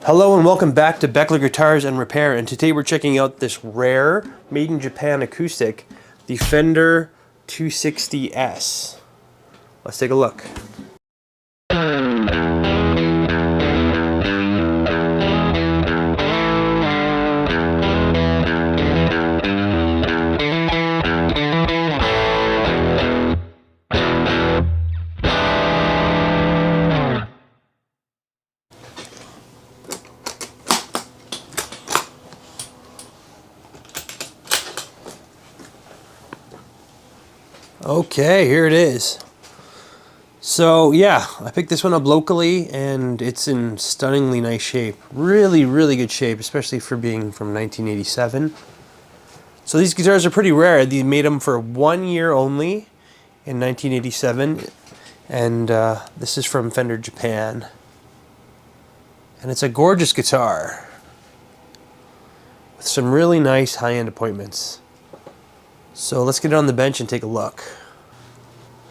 Hello and welcome back to Beckler Guitars and Repair, and today we're checking out this rare made in Japan acoustic, the Fender 260S. Let's take a look. Okay, here it is. So yeah, I picked this one up locally and it's in stunningly nice shape. Really good shape, especially for being from 1987. So these guitars are pretty rare. They made them for 1 year only in 1987. And this is from Fender Japan. And it's a gorgeous guitar with some really nice high-end appointments. So let's get it on the bench and take a look.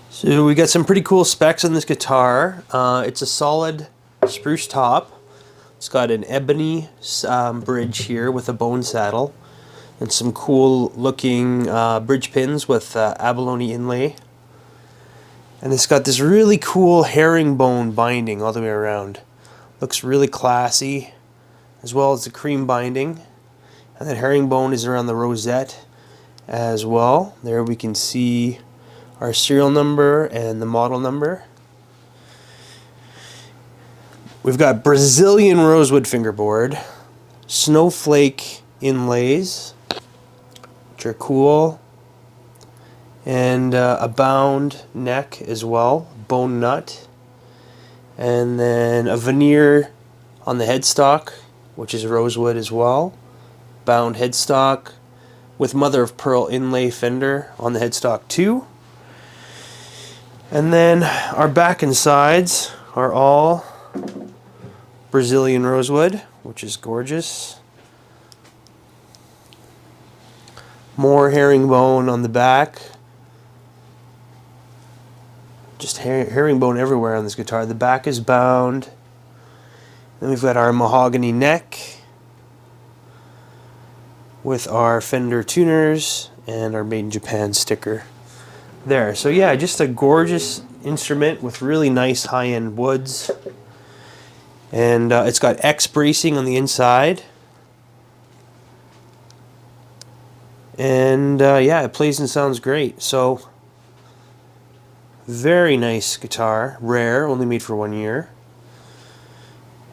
So we got some pretty cool specs on this guitar. It's a solid spruce top. It's got an ebony bridge here with a bone saddle and some cool looking bridge pins with abalone inlay. And it's got this really cool herringbone binding all the way around. Looks really classy, as well as the cream binding. And that herringbone is around the rosette as well. There we can see our serial number and the model number. We've got Brazilian rosewood fingerboard, snowflake inlays, which are cool, and a bound neck as well, bone nut, and then a veneer on the headstock, which is rosewood as well, bound headstock, with mother of pearl inlay fender on the headstock too. And then our back and sides are all Brazilian rosewood, which is gorgeous. More herringbone on the back. Just herringbone everywhere on this guitar. The back is bound. Then we've got our mahogany neck with our Fender tuners and our Made in Japan sticker there. So yeah, just a gorgeous instrument with really nice high-end woods. And it's got X bracing on the inside. And yeah, it plays and sounds great. So very nice guitar, rare, only made for 1 year.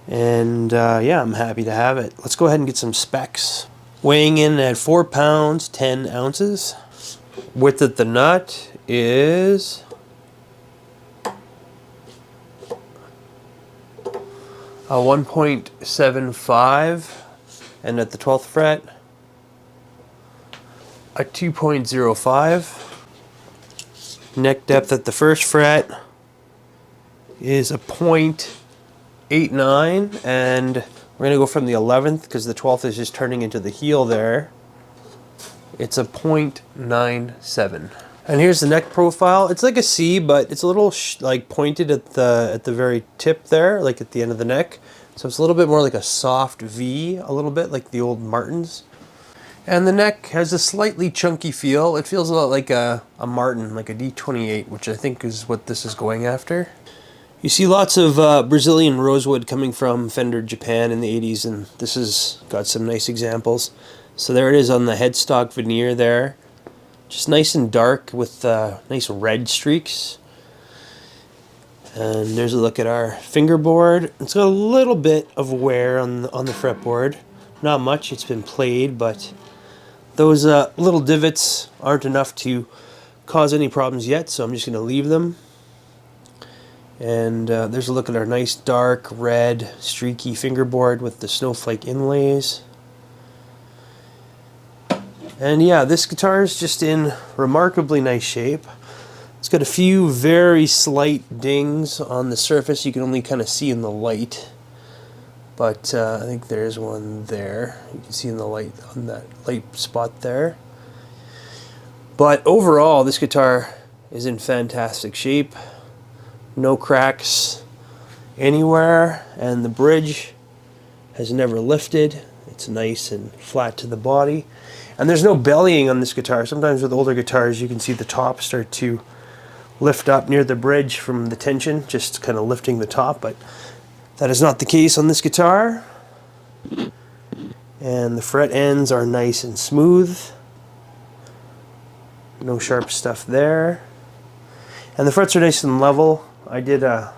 And yeah, I'm happy to have it. Let's go ahead and get some specs. Weighing in at 4 pounds, 10 ounces. Width at the nut is a 1.75, and at the 12th fret a 2.05. Neck depth at the 1st fret is a 0.89, and we're going to go from the 11th because the 12th is just turning into the heel there. It's a 0.97. And here's the neck profile. It's like a C, but it's a little like pointed at the very tip there, like at the end of the neck. So it's a little bit more like a soft V, a little bit like the old Martins. And the neck has a slightly chunky feel. It feels a lot like a Martin, like a D28, which I think is what this is going after. You see lots of Brazilian rosewood coming from Fender Japan in the 80s, and this has got some nice examples. So there it is on the headstock veneer there. Just nice and dark with nice red streaks. And there's a look at our fingerboard. It's got a little bit of wear on the fretboard. Not much, it's been played, but those little divots aren't enough to cause any problems yet, so I'm just going to leave them. And there's a look at our nice dark red streaky fingerboard with the snowflake inlays. And yeah, this guitar is just in remarkably nice shape. It's got a few very slight dings on the surface you can only kind of see in the light. But I think there's one there. You can see in the light on that light spot there. But overall, this guitar is in fantastic shape. No cracks anywhere, and the bridge has never lifted. It's nice and flat to the body. And there's no bellying on this guitar. Sometimes with older guitars you can see the top start to lift up near the bridge from the tension, just kind of lifting the top, but that is not the case on this guitar. And the fret ends are nice and smooth. No sharp stuff there. And the frets are nice and level. I did a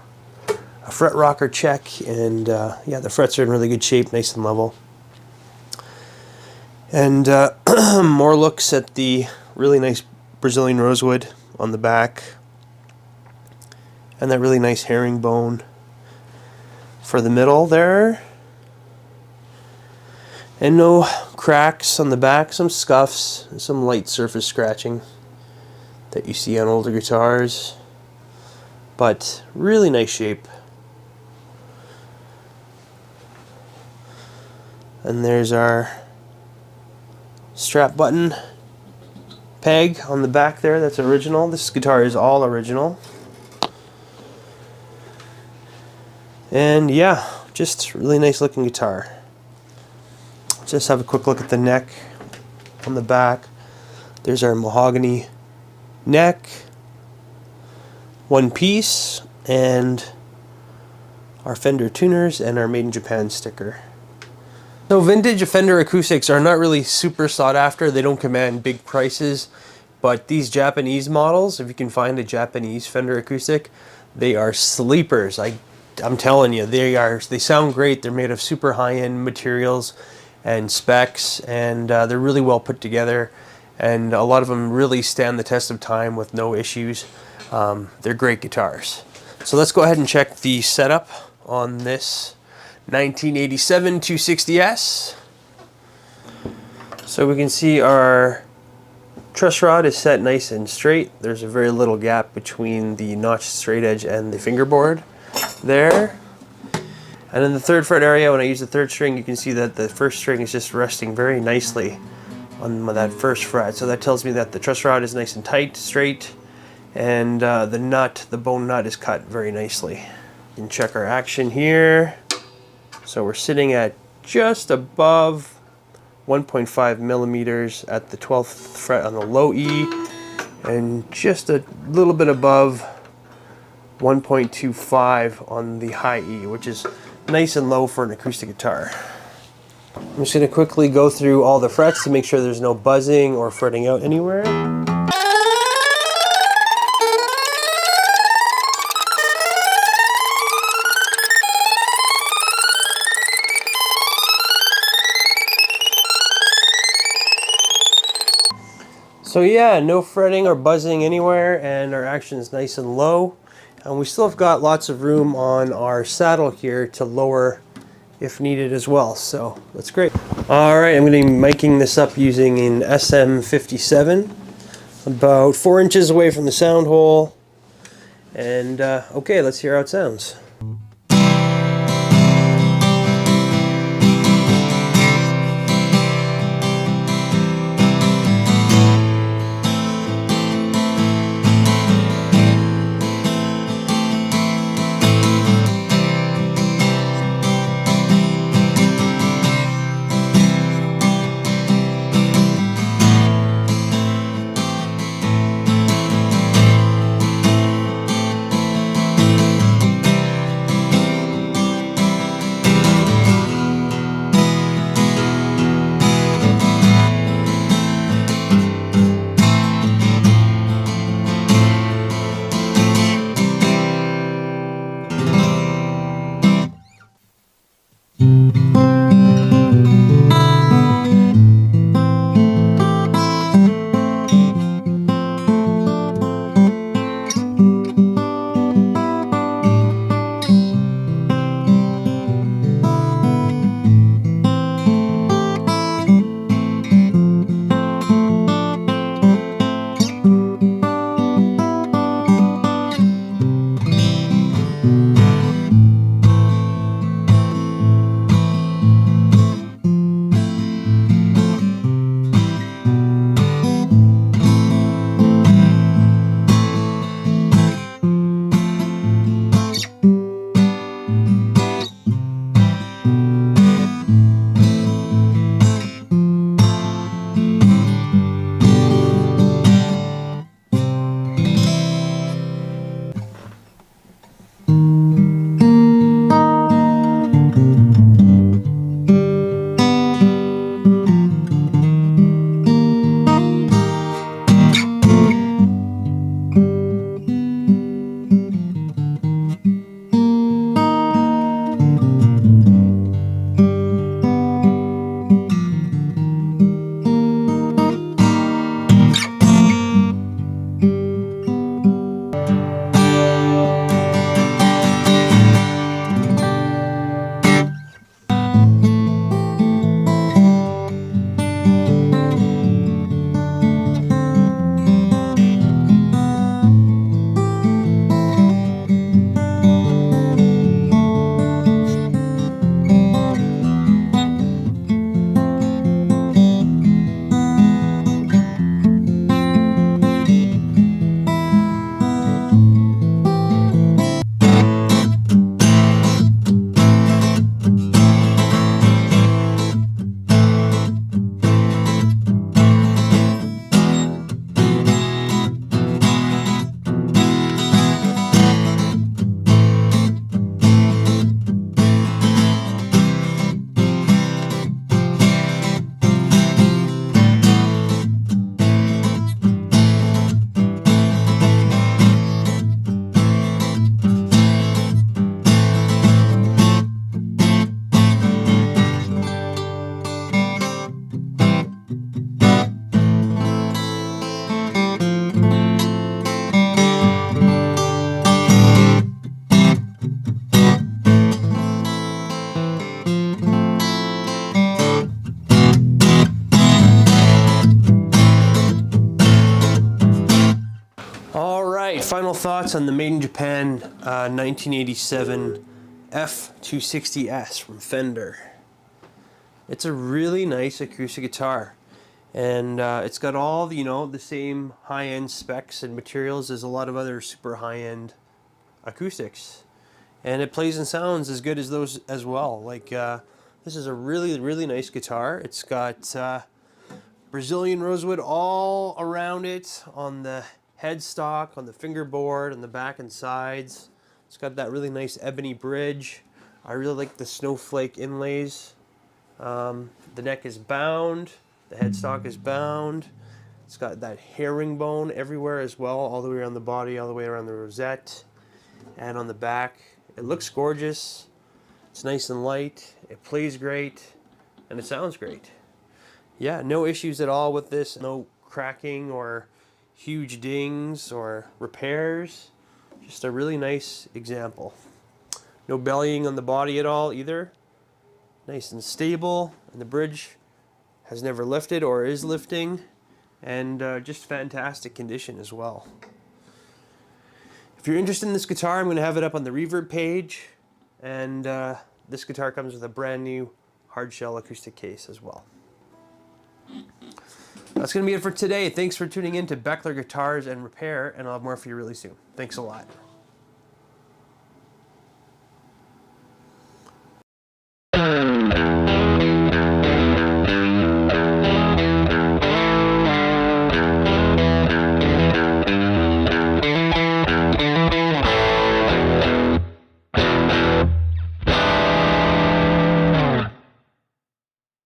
fret rocker check, and yeah, the frets are in really good shape, nice and level. And more looks at the really nice Brazilian rosewood on the back, and that really nice herringbone for the middle there. And no cracks on the back, some scuffs, and some light surface scratching that you see on older guitars, but really nice shape. And there's our strap button peg on the back there, that's original. This guitar is all original. And yeah, just really nice looking guitar. Just have a quick look at the neck on the back. There's our mahogany neck, one piece, and our Fender tuners and our Made in Japan sticker. So vintage Fender acoustics are not really super sought after. They don't command big prices, but these Japanese models, if you can find a Japanese Fender acoustic, they are sleepers. I'm telling you, they sound great. They're made of super high-end materials and specs, and they're really well put together, and a lot of them really stand the test of time with no issues. They're great guitars. So let's go ahead and check the setup on this 1987 260S. So we can see our truss rod is set nice and straight. There's a very little gap between the notched straight edge and the fingerboard there. And in the third fret area, when I use the third string, you can see that the first string is just resting very nicely on that first fret. So that tells me that the truss rod is nice and tight, straight, and the bone nut is cut very nicely. You can check our action here. So we're sitting at just above 1.5 millimeters at the 12th fret on the low E, and just a little bit above 1.25 on the high E, which is nice and low for an acoustic guitar. I'm just going to quickly go through all the frets to make sure there's no buzzing or fretting out anywhere. So yeah, no fretting or buzzing anywhere, and our action is nice and low. And we still have got lots of room on our saddle here to lower if needed as well, so that's great. Alright, I'm going to be miking this up using an SM57, about 4 inches away from the sound hole. And okay, let's hear how it sounds. thoughts on the Made in Japan 1987 F260S from Fender. It's a really nice acoustic guitar, and it's got all the, the same high-end specs and materials as a lot of other super high-end acoustics, and it plays and sounds as good as those as well. Like this is a really nice guitar. It's got Brazilian rosewood all around it, on the headstock, on the fingerboard, on the back and sides. It's got that really nice ebony bridge. I really like the snowflake inlays. The neck is bound, the headstock is bound. It's got that herringbone everywhere as well, all the way around the body, all the way around the rosette, and on the back. It looks gorgeous. It's nice and light. It plays great, and it sounds great. Yeah, no issues at all with this. No cracking or huge dings or repairs. Just a really nice example. No bellying on the body at all either. Nice and stable, and the bridge has never lifted or is lifting, and just fantastic condition as well. If you're interested in this guitar, I'm going to have it up on the Reverb page, and this guitar comes with a brand new hardshell acoustic case as well. That's going to be it for today. Thanks for tuning in to Beckler Guitars and Repair, and I'll have more for you really soon. Thanks a lot.